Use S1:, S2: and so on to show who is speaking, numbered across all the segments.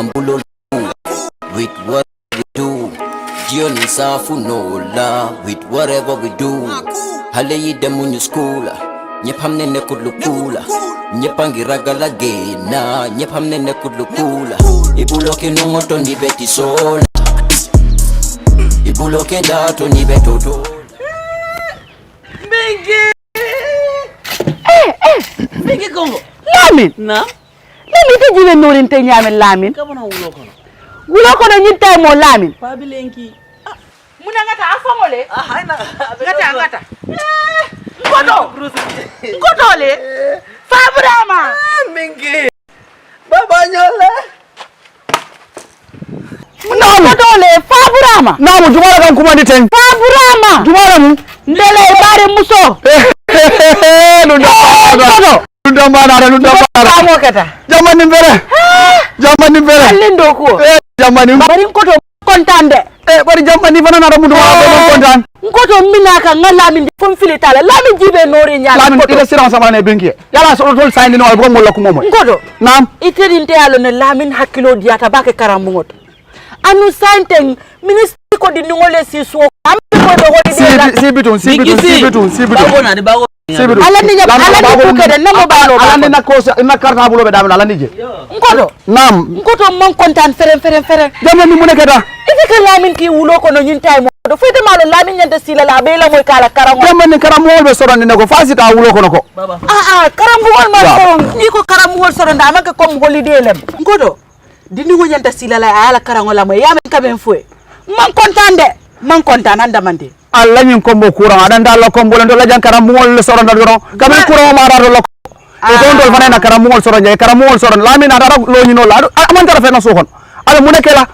S1: ambulo with what we do. Jioni safu nola with whatever we do. Hale yidemu new school. Nyepamne ne kudlukula. Nyepangiragala gena. Nyepamne ne kudlukula. Ibuloke nongoto ni beti sola. Ibuloke dato ni betoto.
S2: Mingi Congo.
S3: Lamin.
S2: Na?
S3: Lamin te jibe norin te nyamen Lamin.
S2: Kama na wulo kono.
S3: Wulo kono nyinta mo Lamin.
S2: Pabilenki.
S3: Muna ngata afongole.
S2: Haina.
S3: Ngata. Ngoto le. Fabrama.
S2: Mingi. Baba nyola.
S3: Ngoto le Fabrama.
S4: Namu jumara kan kuma ni ten.
S3: Fabrama.
S4: Jumara mu.
S3: Ndele bare muso.
S4: Nunda mana.
S3: Famo kata.
S4: Jamani mbere.
S3: Alindo ko.
S4: Jamani.
S3: Bari ngoto kontande.
S4: Bari jamani fana na mudu wa kontan.
S3: Ngoto minaka ngalamin fon filitala. Lamin jibe nori nyala.
S4: Lamin ila siran sama ne benki. Yala so tol sayni no ko ngol ko momo.
S3: Ngoto.
S4: Nam.
S3: Iterinte yalo ne Lamin hakilo diata bake karamu ngoto. Anu santeng ministre ko di ngole si so. Am ko do holi de.
S4: Sibitun.
S2: Babona de bago.
S3: Alani ko kede namo balo.
S4: Alani na ko na karta bulo be dam alani je.
S3: Ngoto.
S4: Nam.
S3: Ngoto mon kontan fere.
S4: Jamani mu ne keda.
S3: Ite ka Lamin ki wulo ko no nyintay mo. Do fete malo Lamin nyande sila la be la moy kala karango.
S4: Jamani karamol be soron ne ko fasita wulo ko nako.
S2: Baba.
S3: Karamol ma ko ni ko karamol soron da amaka comme holiday lem. Ngoto. Dini wo nyande sila la ala karango la moy yamen kamen fue. Man kontan andamande.
S4: Allah nyin kombo kurang adan dalla kombo len do la jankara mol soron do ron kamen kurang ma do lok e don dol fana na karamol soron je karamol soron Lamin ada lo nyino la aman tara fe na sokon ala mu nekela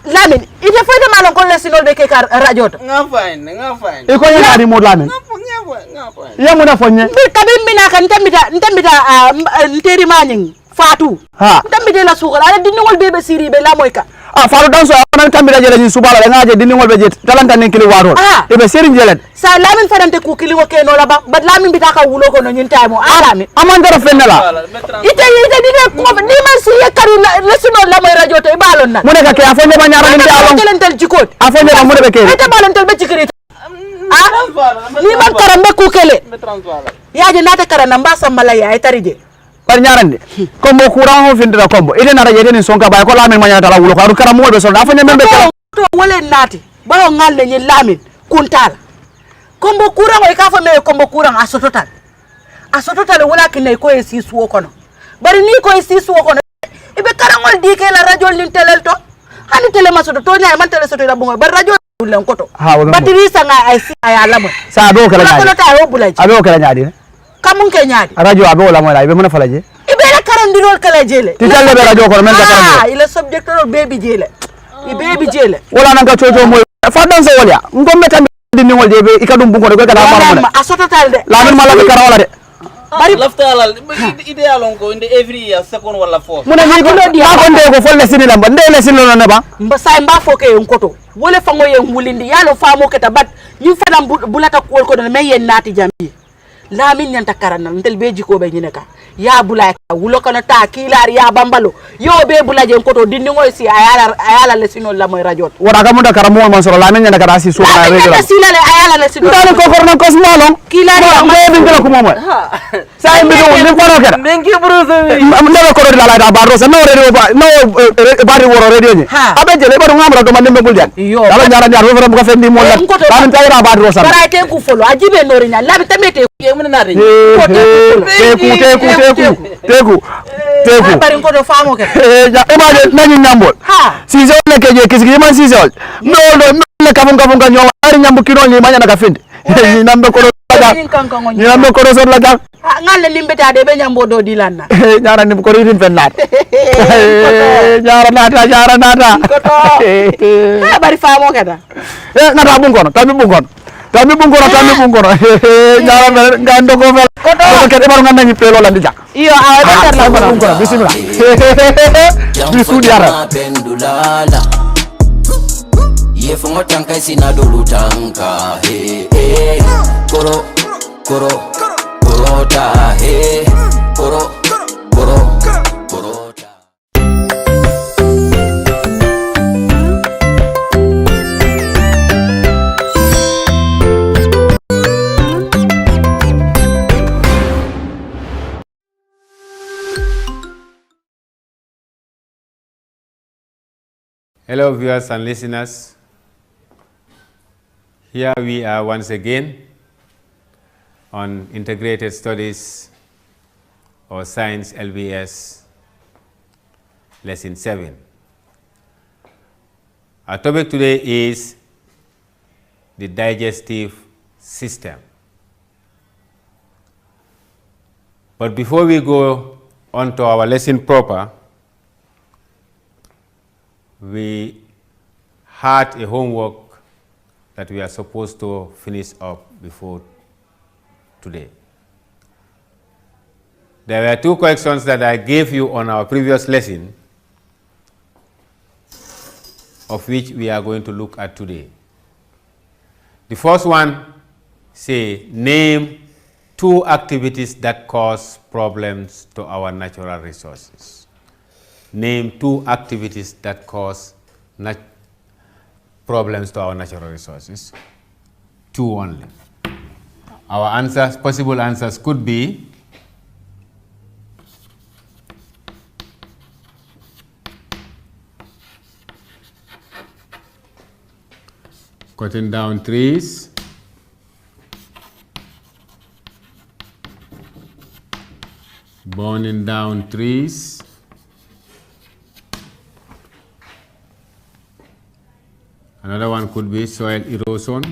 S3: Lamin ite fete malon ko lesinol be ke kar radio to
S2: Nga fine.
S4: e ko nyani mo Lamin
S2: Nga fine.
S4: ya mu na fonye
S3: kabim mina kan ntambita nteri maning fatu ntambita la sukala ala dinngol bebe siri be la moyka
S4: faru dan so anan tambira jele ni subala ngaje dinngol be jet talanta nen kili warol e be serin jelen
S3: sa Lamin fadante ku kili wo ke no la ba Lamin bitaka wulo ko no nyinta mo Lamin
S4: aman dara fenela
S3: ite dine ko ni man si yakari lesinol la moy radio to e balon na
S4: mu ne ka ke afonye ba nyara ni alon
S3: telentel jikot
S4: afonye ba mu de be ke
S3: ite balon tel be jikri ni man karambe ku kele yaje nata karana mbasa malaya e tarije
S4: par ñarande kombo courant ho findira kombo ide na raje den sonka bay ko Lamin manya tala wulo ko karam mo be so da fa ne membe
S3: to wole nati bayo ngalle ni Lamin kuntala kombo courant o ka fa me kombo courant asototal wala kinay ko e sisu kono bari ni ko e sisu kono ibe karangol di ke la radio lin telel to hani tele masoto to nyaay man tele soto la bungo bar radio len koto batiri sanga ay si ay alamo
S4: sa do kala
S3: nyaadi ko ta o bulaji
S4: ado kala nyaadi
S3: kamun ke nyaadi
S4: radio abe wala mo la ibe mona falaje
S3: ibe la karandirol kala jele
S4: ti talle be radio ko men ka karam
S3: il est subjecteur baby jele i baby jele
S4: wala nan ka coco moy fa dan so wolya ngom meta dinni wol je be ikadum bungo de ko kala marmo
S3: a sototal de
S4: Lamin mala be karawala de
S3: bari
S2: laftalal ideal on ko inde every year second wala fourth
S4: muna ni ko di ma ko nde ko folle sinila mba nde le sinilo ne ba
S3: mba foke en koto wole fango yen wulindi yalo famo keta bat ñu fanam bulata ko ko don me yen nati jambi Lamin nyanta karana ndel beji ko be nyineka ya bulay wulo kono ta kilar ya bambalo yo be bulaje koto dinni ngoy si ayala le sino la moy radio
S4: wara ka munda karam mo man so Lamin nyanda kada si so na regular
S3: sila le ayala le sino
S4: dal ko korna ko smalo
S3: kilar ya
S4: be ngala ko momo sa mi do ni ko no keda
S2: mengi bruce
S4: ndaba ko la da ba rosa no radio ba no bari woro radio ni abe jele ba do ngamra do man dembe buljan dala nyara nyar wofra bu ko fendi mo la Lamin tayra ba rosa
S3: bara te ku folo ajibe nori nya Lamin tamete
S4: teku
S3: bari ko do famo ke
S4: ja image nañu ñambol si zo ne ke je kisgi man si zo no ne kafun ka ñoo ari ñambu kino ni mañana ka finde ni nambe ko ni nambe ko so la jang
S3: ngalle limbeta de be ñambo do dilanna
S4: ñara ni ko ridin fennat ñara nata
S3: bari famo ke da
S4: ngata bungono tammi bungono ñara ngando ko fel ko ke baru nganda ni pelo la ndija
S3: iyo awa
S4: la bungono bismillah bisu diara
S1: pendulala ye fongo tanka sina dolu tanka koro ta koro ta
S5: Hello viewers and listeners. Here we are once again on Integrated Studies or Science LBS Lesson 7. Our topic today is the digestive system. But before we go on to our lesson proper, we had a homework that we are supposed to finish up before today. There were 2 questions that I gave you on our previous lesson, of which we are going to look at today. The first one say, name 2 activities that cause problems to our natural resources. Name 2 activities that cause problems to our natural resources. 2 only. Our answers, possible answers could be cutting down trees, burning down trees, another one could be soil erosion.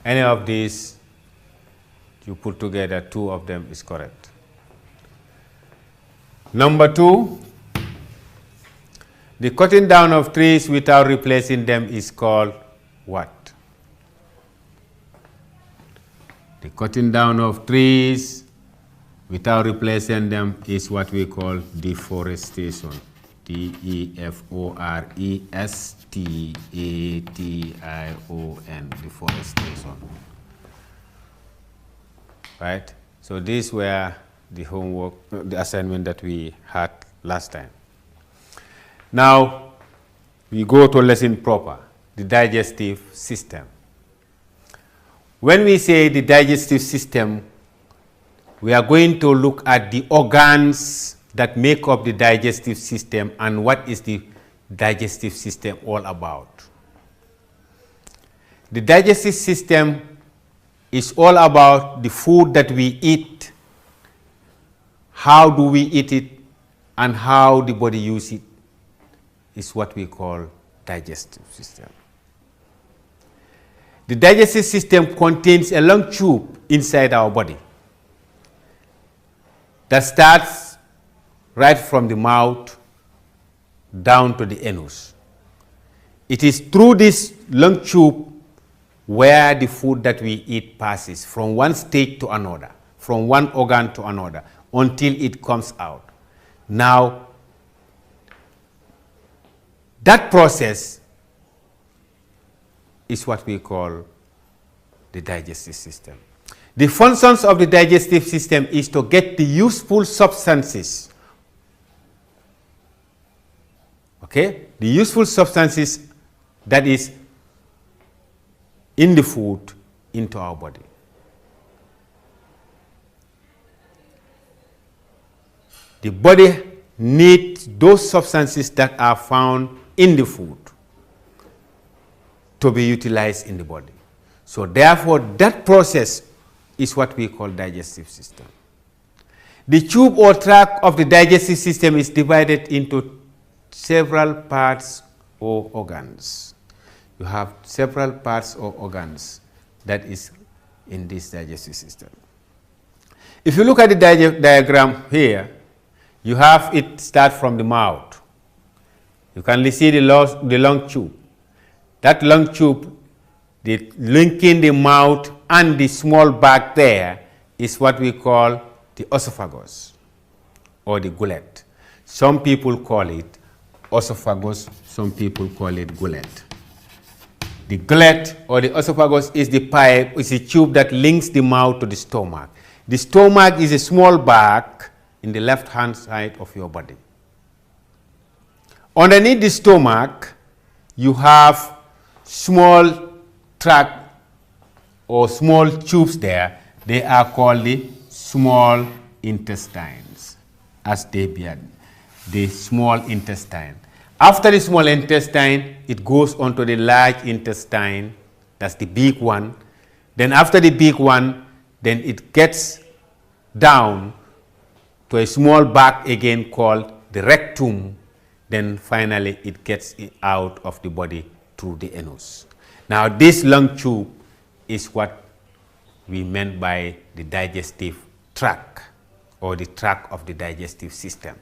S5: Any of these you put together, 2 of them is correct. Number 2, the cutting down of trees without replacing them is called what? The cutting down of trees without replacing them is what we call deforestation. D-E-F-O-R-E-S-T-A-T-I-O-N, deforestation. Right? So these were the homework, the assignment that we had last time. Now, we go to lesson proper, the digestive system. When we say the digestive system, we are going to look at the organs that make up the digestive system and what is the digestive system all about. The digestive system is all about the food that we eat, how do we eat it, and how the body uses it, is what we call digestive system. The digestive system contains a long tube inside our body that starts right from the mouth down to the anus. It is through this long tube where the food that we eat passes from one stage to another, from one organ to another, until it comes out. Now, that process is what we call the digestive system. The functions of the digestive system is to get the useful substances, okay, the useful substances that is in the food into our body. The body needs those substances that are found in the food to be utilized in the body. So therefore, that process is what we call digestive system. The tube or tract of the digestive system is divided into several parts or organs. You have several parts or organs that is in this digestive system. If you look at the diagram here, you have it start from the mouth. You can see the long tube. That long tube, the linking the mouth and the small bag there is what we call the esophagus or the gullet. Some people call it esophagus, some people call it gullet. The gullet or the esophagus is the pipe, is the tube that links the mouth to the stomach. The stomach is a small bag in the left hand side of your body. Underneath the stomach, you have small tract or small tubes there. They are called the small intestines. as the small intestine. After the small intestine, it goes on to the large intestine, that's the big one. Then after the big one, then it gets down to a small bag again called the rectum. Then finally it gets out of the body through the anus. Now this long tube is what we meant by the digestive tract, or the tract of the digestive system.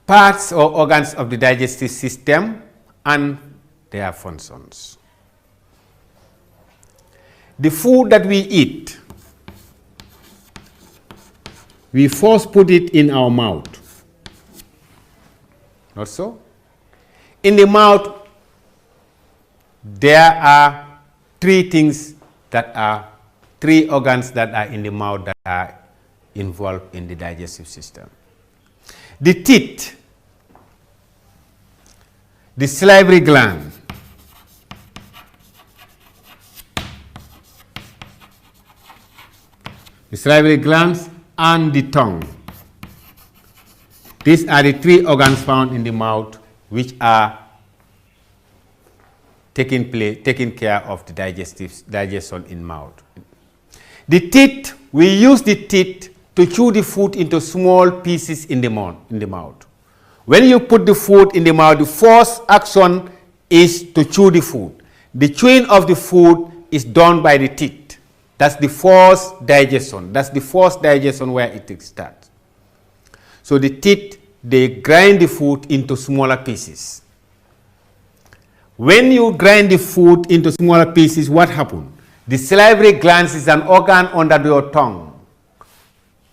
S5: Parts or organs of the digestive system and their functions. The food that we eat, we first put it in our mouth. Not so? In the mouth, there are three organs that are in the mouth that are involved in the digestive system. The teeth, the salivary gland, and the tongue. These are the three organs found in the mouth which are taking care of the digestion in mouth. The teeth, we use the teeth to chew the food into small pieces in the mouth. When you put the food in the mouth, the first action is to chew the food. The chewing of the food is done by the teeth. That's the first digestion. That's the first digestion where it starts. So the teeth, they grind the food into smaller pieces. When you grind the food into smaller pieces, what happens? The salivary glands is an organ under your tongue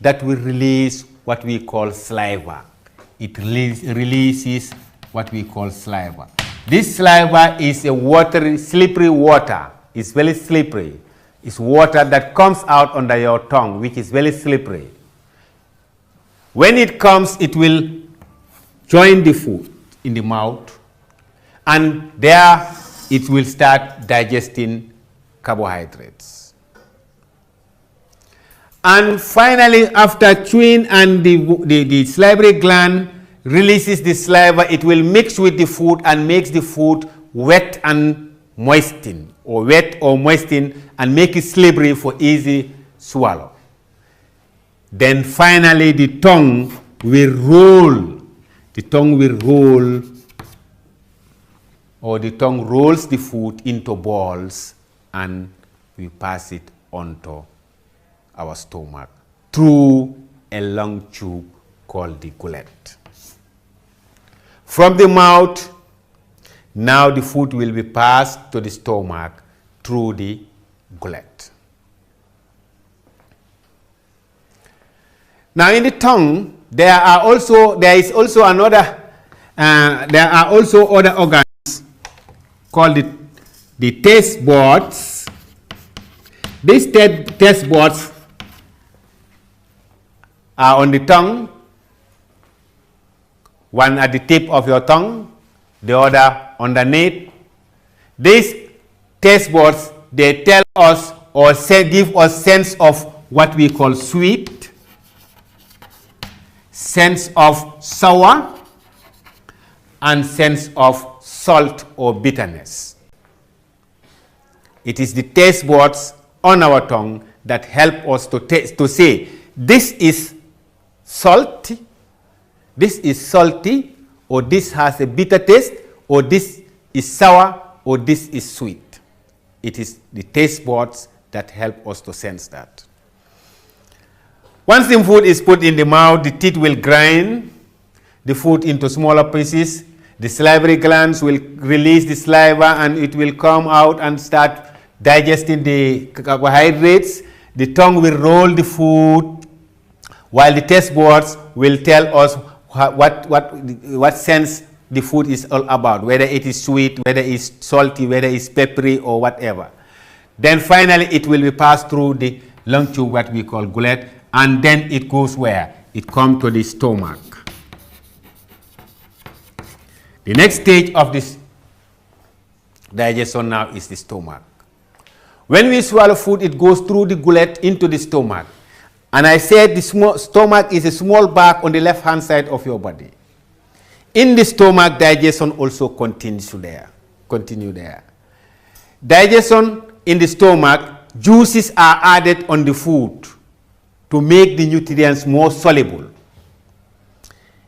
S5: that will release what we call saliva. It releases what we call saliva. This saliva is a watery, slippery water. It's very slippery. It's water that comes out under your tongue, which is very slippery. When it comes, it will join the food in the mouth, and there it will start digesting carbohydrates. And finally, after chewing and the salivary gland releases the saliva, it will mix with the food and makes the food wet and moisten, or wet or moisten, and make it slippery for easy swallow. Then finally the tongue will roll. The tongue will roll, or the tongue rolls the food into balls, and we pass it onto our stomach through a long tube called the gullet. From the mouth, now the food will be passed to the stomach through the gullet. Now in the tongue, there are also other organs called the taste buds. These taste buds are on the tongue, one at the tip of your tongue, the other underneath. These taste buds, they tell us or give us sense of what we call sweet, sense of sour, and sense of salt or bitterness. It is the taste buds on our tongue that help us to say this is salty, or this has a bitter taste, or this is sour, or this is sweet. It is the taste buds that help us to sense that. Once the food is put in the mouth, the teeth will grind the food into smaller pieces. The salivary glands will release the saliva, and it will come out and start digesting the carbohydrates. The tongue will roll the food, while the taste buds will tell us what sense the food is all about, whether it is sweet, whether it is salty, whether it is peppery, or whatever. Then finally it will be passed through the long tube, what we call gullet, and then it goes where? It comes to the stomach. The next stage of this digestion now is the stomach. When we swallow food, it goes through the gullet into the stomach. And I said the stomach is a small bag on the left-hand side of your body. In the stomach, digestion also continues there. Digestion in the stomach, juices are added on the food to make the nutrients more soluble.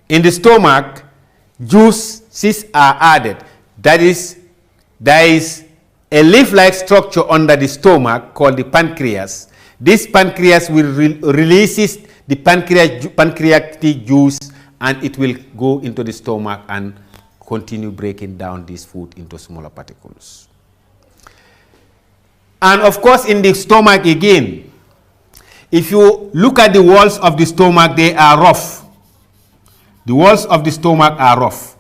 S5: In the stomach, juices are added. That is, there is a leaf-like structure under the stomach called the pancreas. This pancreas will releases the pancreatic juice, and it will go into the stomach and continue breaking down this food into smaller particles. And of course, in the stomach again, if you look at the walls of the stomach, they are rough. The walls of the stomach are rough.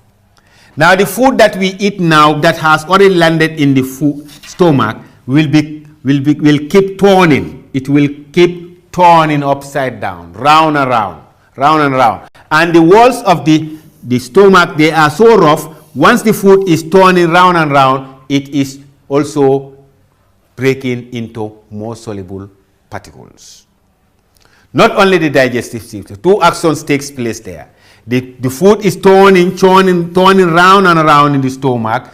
S5: Now, the food that we eat now that has already landed in the stomach will keep turning. It will keep turning upside down, round and round, round and round. And the walls of the stomach, they are so rough. Once the food is turning round and round, it is also breaking into more soluble particles. Not only the digestive system, two actions takes place there. The food is turning round and around in the stomach.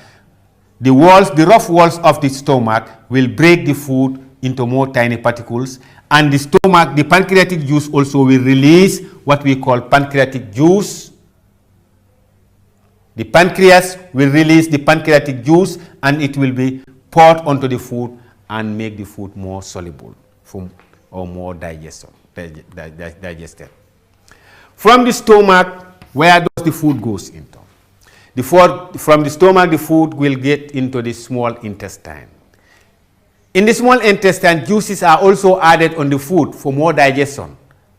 S5: The rough walls of the stomach will break the food into more tiny particles, and the pancreatic juice also will release what we call pancreatic juice. The pancreas will release the pancreatic juice, and it will be poured onto the food and make the food more soluble or more digested. From the stomach, where does the food goes into? From the stomach, the food will get into the small intestine. In the small intestine, juices are also added on the food for more digestion.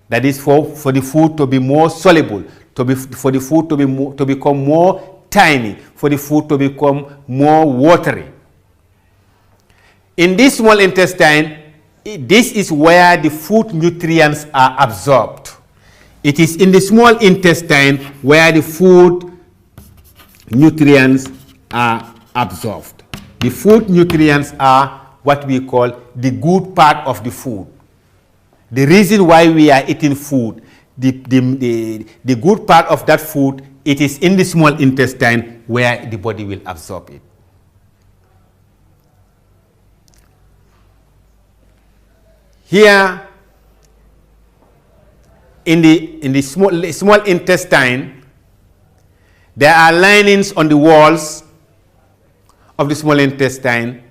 S5: That is for the food to be more soluble, for the food to become more tiny, for the food to become more watery. In this small intestine, this is where the food nutrients are absorbed. It is in the small intestine where the food nutrients are absorbed. The food nutrients are what we call the good part of the food. The reason why we are eating food, the good part of that food, it is in the small intestine where the body will absorb it. Here, in the small intestine, there are linings on the walls of the small intestine.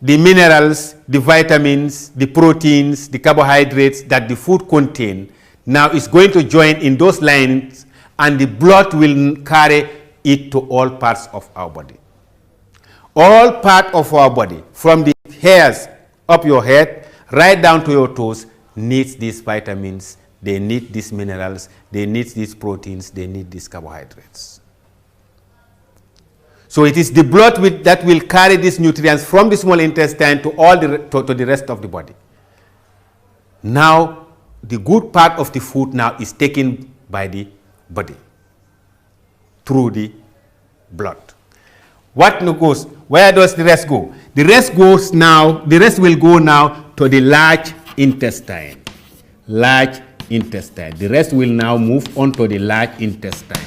S5: The minerals, the vitamins, the proteins, the carbohydrates that the food contains now is going to join in those lines, and the blood will carry it to all parts of our body. All parts of our body, from the hairs up your head right down to your toes, needs these vitamins, they need these minerals, they need these proteins, they need these carbohydrates. So it is the blood that will carry these nutrients from the small intestine to the rest of the body. Now, the good part of the food now is taken by the body through the blood. Where does the rest go? The rest will go now to the large intestine. The rest will now move on to the large intestine.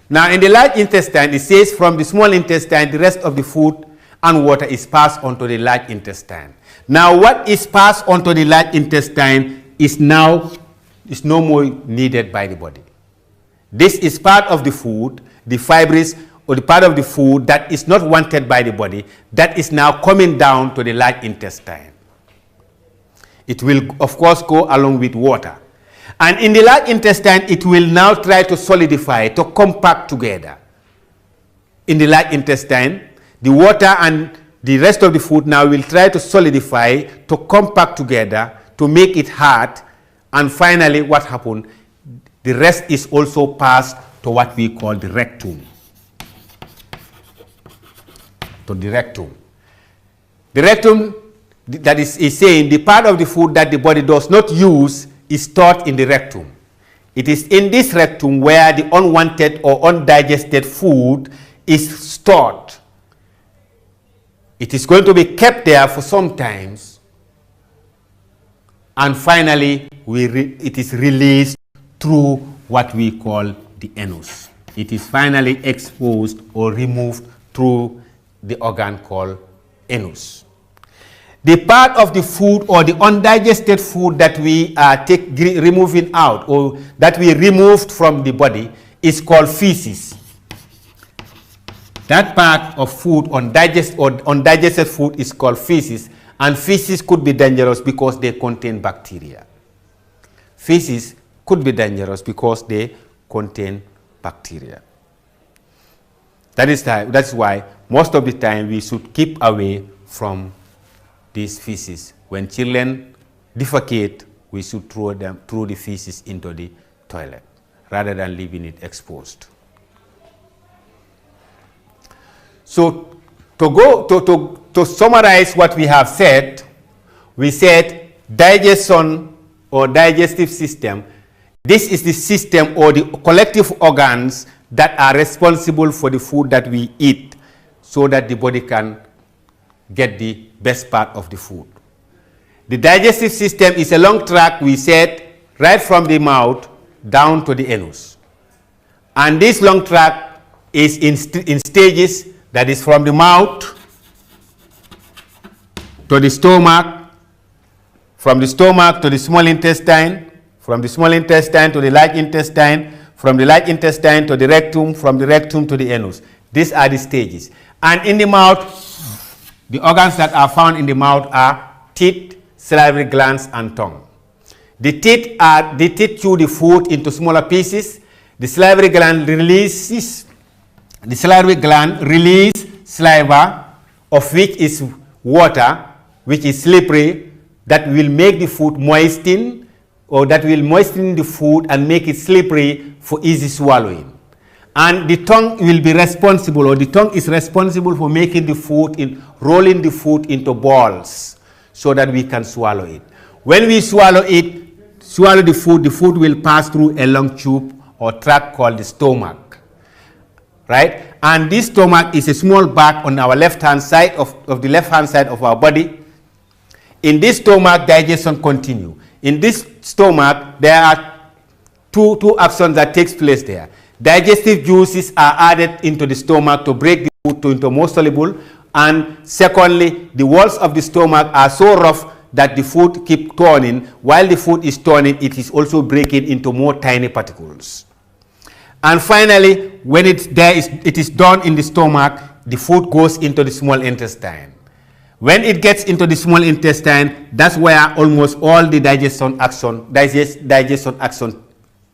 S5: Now, in the large intestine, it says from the small intestine, the rest of the food and water is passed on to the large intestine. Now, what is passed on to the large intestine is no more needed by the body. This is part of the food, the fibers, or the part of the food that is not wanted by the body, that is now coming down to the large intestine. It will, of course, go along with water. And in the large intestine, it will now try to solidify, to compact together. In the large intestine, the water and the rest of the food now will try to solidify, to compact together, to make it hard. And finally, what happened? The rest is also passed to what we call the rectum. The rectum, that is saying the part of the food that the body does not use is stored in the rectum. It is in this rectum where the unwanted or undigested food is stored. It is going to be kept there for some times, and finally it is released through what we call the anus. It is finally exposed or removed through the organ called anus. The part of the food or the undigested food that we are removing out, or that we removed from the body, is called feces. That part of food, undigested food, is called feces, and feces could be dangerous because they contain bacteria. Feces could be dangerous because they contain bacteria. That's why most of the time we should keep away from these feces. When children defecate, we should throw the feces into the toilet rather than leaving it exposed. So to summarize what we have said, we said digestion or digestive system. This is the system or the collective organs that are responsible for the food that we eat, so that the body can get the best part of the food. The digestive system is a long tract, we said, right from the mouth down to the anus. And this long tract is in stages, that is from the mouth to the stomach, from the stomach to the small intestine, from the small intestine to the large intestine, from the large intestine to the rectum, from the rectum to the anus. These are the stages. And in the mouth, the organs that are found in the mouth are teeth, salivary glands, and tongue. The teeth chew the food into smaller pieces. The salivary gland releases saliva, of which is water, which is slippery, that will make the food moisten, or that will moisten the food and make it slippery for easy swallowing. And the tongue will be responsible, or the tongue is responsible for making the food, rolling the food into balls so that we can swallow it. When we swallow the food will pass through a long tube or tract called the stomach, right? And this stomach is a small bag on our left-hand side of the left-hand side of our body. In this stomach, digestion continues. In this stomach, there are two actions that takes place there. Digestive juices are added into the stomach to break the food into more soluble, and secondly, the walls of the stomach are so rough that the food keeps turning. While the food is turning, it is also breaking into more tiny particles. And finally, when it is done in the stomach, the food goes into the small intestine. When it gets into the small intestine, that's where almost all the digestion action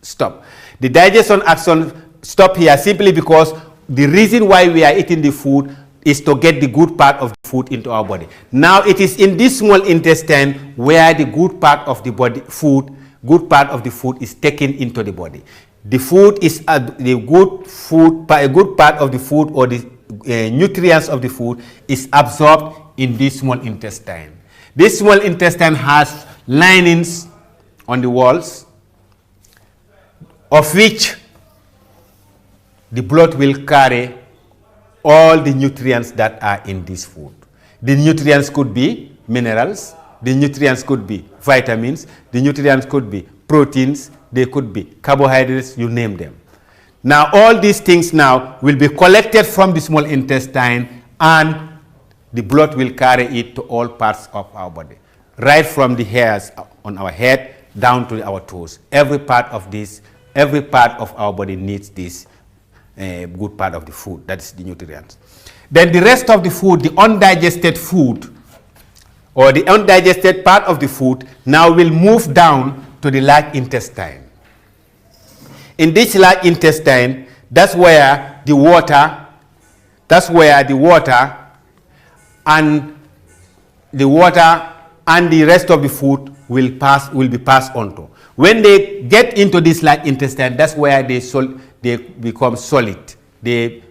S5: stop. The digestion action stop here simply because the reason why we are eating the food is to get the good part of the food into our body. Now it is in this small intestine where the good part of the food is taken into the body. The food is a good part of the food, or the nutrients of the food, is absorbed in this small intestine. This small intestine has linings on the walls, of which the blood will carry all the nutrients that are in this food. The nutrients could be minerals, the nutrients could be vitamins, the nutrients could be proteins, they could be carbohydrates, you name them. Now all these things now will be collected from the small intestine, and the blood will carry it to all parts of our body, right from the hairs on our head down to our toes. Every part of our body needs this good part of the food, that is the nutrients. Then the rest of the food, the undigested food, or the undigested part of the food, now will move down to the large intestine. In this large intestine, that's where the water and the rest of the food will be passed on to. When they get into this large intestine, that's where they become solid. They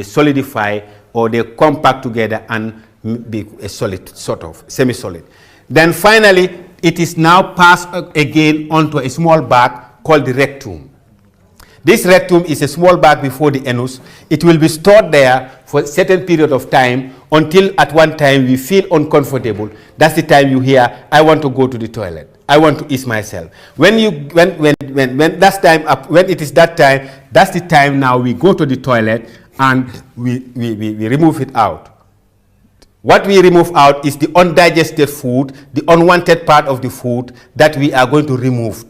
S5: solidify, or they compact together and be a solid, sort of semi-solid. Then finally, it is now passed again onto a small bag called the rectum. This rectum is a small bag before the anus. It will be stored there for a certain period of time until at one time we feel uncomfortable. That's the time you hear, I want to go to the toilet. I want to ease myself. When that's time, when it is that time, that's the time now we go to the toilet and we remove it out. What we remove out is the undigested food, the unwanted part of the food that we are going to remove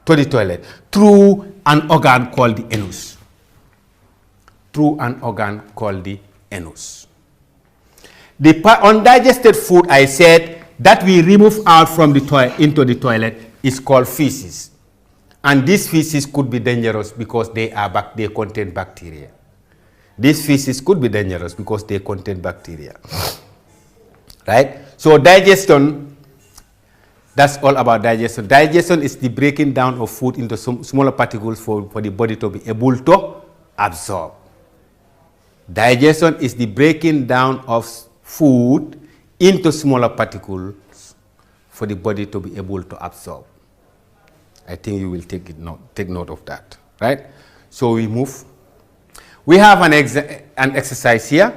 S5: to the toilet through an organ called the anus. Through an organ called the anus. The undigested food, I said, that we remove out from the toilet into the toilet is called feces. And these feces could be dangerous because they contain bacteria. These feces could be dangerous because they contain bacteria. Right? So digestion, that's all about digestion. Digestion is the breaking down of food into some smaller particles for the body to be able to absorb. Digestion is the breaking down of food into smaller particles for the body to be able to absorb. I think you will take note of that. Right? So we move. We have an exercise here.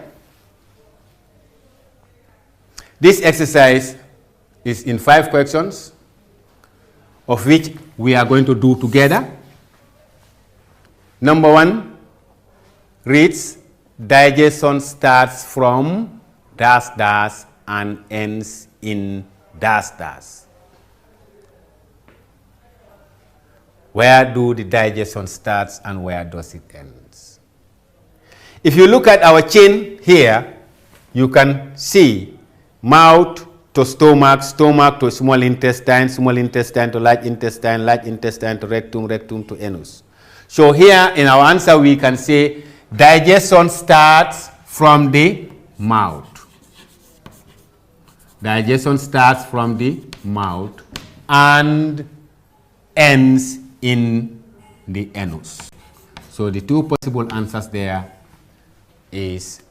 S5: This exercise is in 5 questions, of which we are going to do together. Number 1 reads, digestion starts from dash dash and ends in dash dash. Where do the digestion starts and where does it ends? If you look at our chain here, you can see mouth to stomach, stomach to small intestine to large intestine to rectum, rectum to anus. So here in our answer we can say digestion starts from the mouth. Digestion starts from the mouth and ends in the anus. So the 2 possible answers there is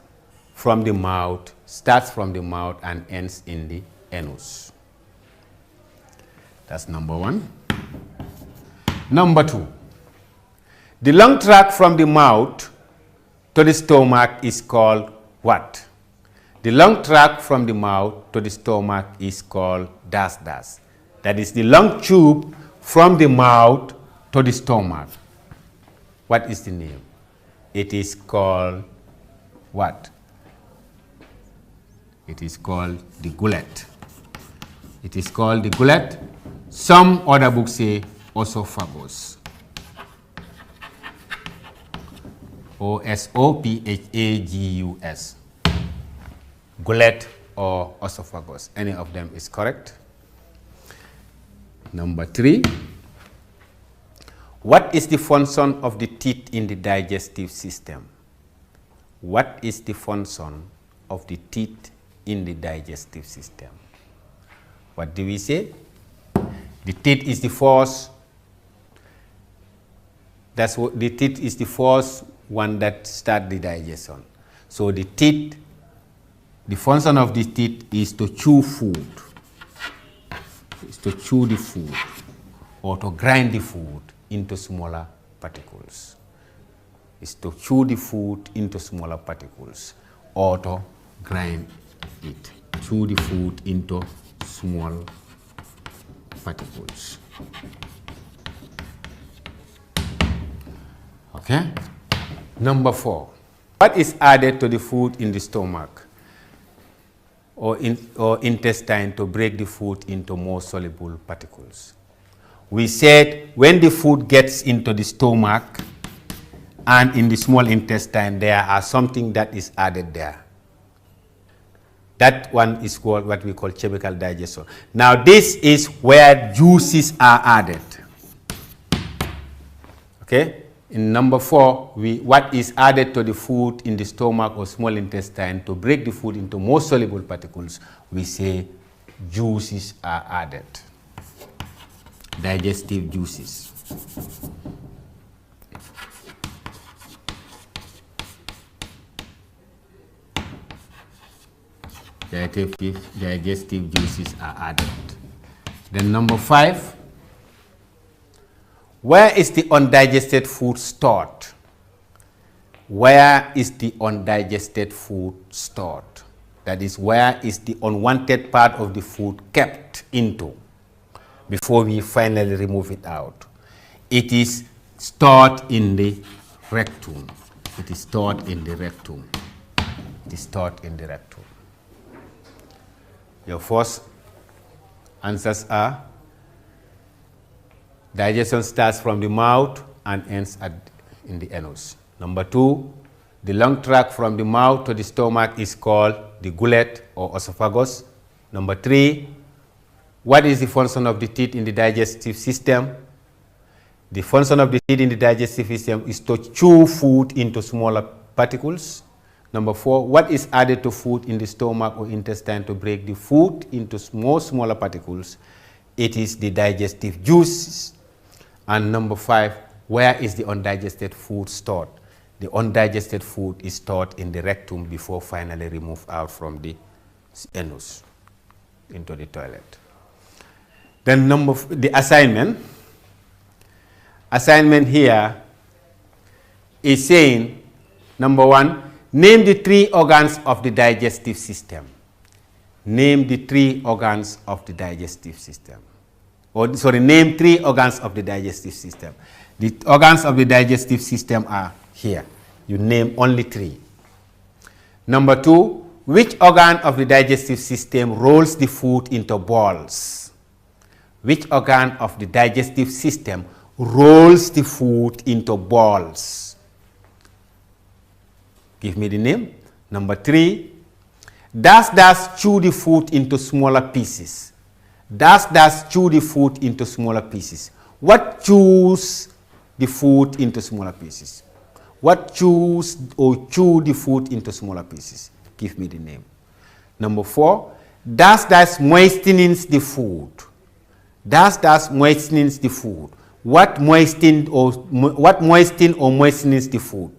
S5: from the mouth, starts from the mouth and ends in the anus. That's number 1. Number 2, the long tract from the mouth to the stomach is called what? The long tract from the mouth to the stomach is called dash dash. That is the long tube from the mouth to the stomach. What is the name? It is called what? It is called the gullet. It is called the gullet. Some other books say esophagus. O-S-O-P-H-A-G-U-S. Gullet or esophagus. Any of them is correct. Number 3. What is the function of the teeth in the digestive system? What is the function of the teeth in the digestive system? What do we say? The teeth is the first. That's what the teeth is the first one that starts the digestion. So the teeth, the function of the teeth is to chew food. Is to chew the food or to grind the food into smaller particles. Is to chew the food into smaller particles or to grind it. Chew the food into small particles. Okay? Number 4. What is added to the food in the stomach or intestine to break the food into more soluble particles? We said when the food gets into the stomach and in the small intestine, there are something that is added there. That one is called what we call chemical digestion. Now this is where juices are added. Okay? In number 4, what is added to the food in the stomach or small intestine to break the food into more soluble particles, we say juices are added. Digestive juices. Digestive juices are added. Then number 5, where is the undigested food stored? where is the undigested food stored? That is, where is the unwanted part of the food kept into before we finally remove it out? It is stored in the rectum. It is stored in the rectum. It is stored in the rectum. Your first answers are: digestion starts from the mouth and ends in the anus. Number 2, the long tract from the mouth to the stomach is called the gullet or esophagus. Number 3, what is the function of the teeth in the digestive system? The function of the teeth in the digestive system is to chew food into smaller particles. Number 4, what is added to food in the stomach or intestine to break the food into smaller particles? It is the digestive juices. And number 5, where is the undigested food stored? The undigested food is stored in the rectum before finally removed out from the anus into the toilet. Then the assignment. Assignment here is saying, number 1, name the 3 organs of the digestive system. Name the 3 organs of the digestive system. Or, sorry, name 3 organs of the digestive system. The organs of the digestive system are here. You name only 3. Number 2, which organ of the digestive system rolls the food into balls? Which organ of the digestive system rolls the food into balls? Give me the name. Number 3, does chew the food into smaller pieces? Does chew the food into smaller pieces? What chews the food into smaller pieces? What chews or chew the food into smaller pieces? Give me the name. Number 4, does moistens the food? Does moistens the food? What moistens or moistens the food?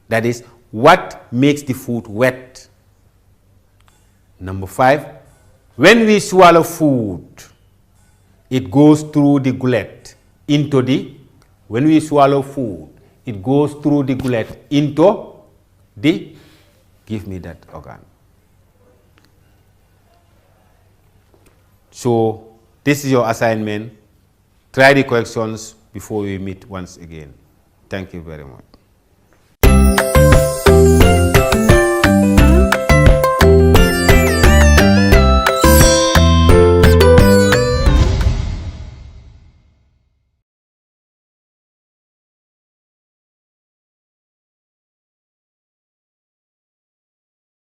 S5: That is, what makes the food wet? Number 5, when we swallow food, it goes through the gullet into the, when we swallow food, it goes through the gullet into the, give me that organ. So this is your assignment. Try the questions before we meet once again. Thank you very much.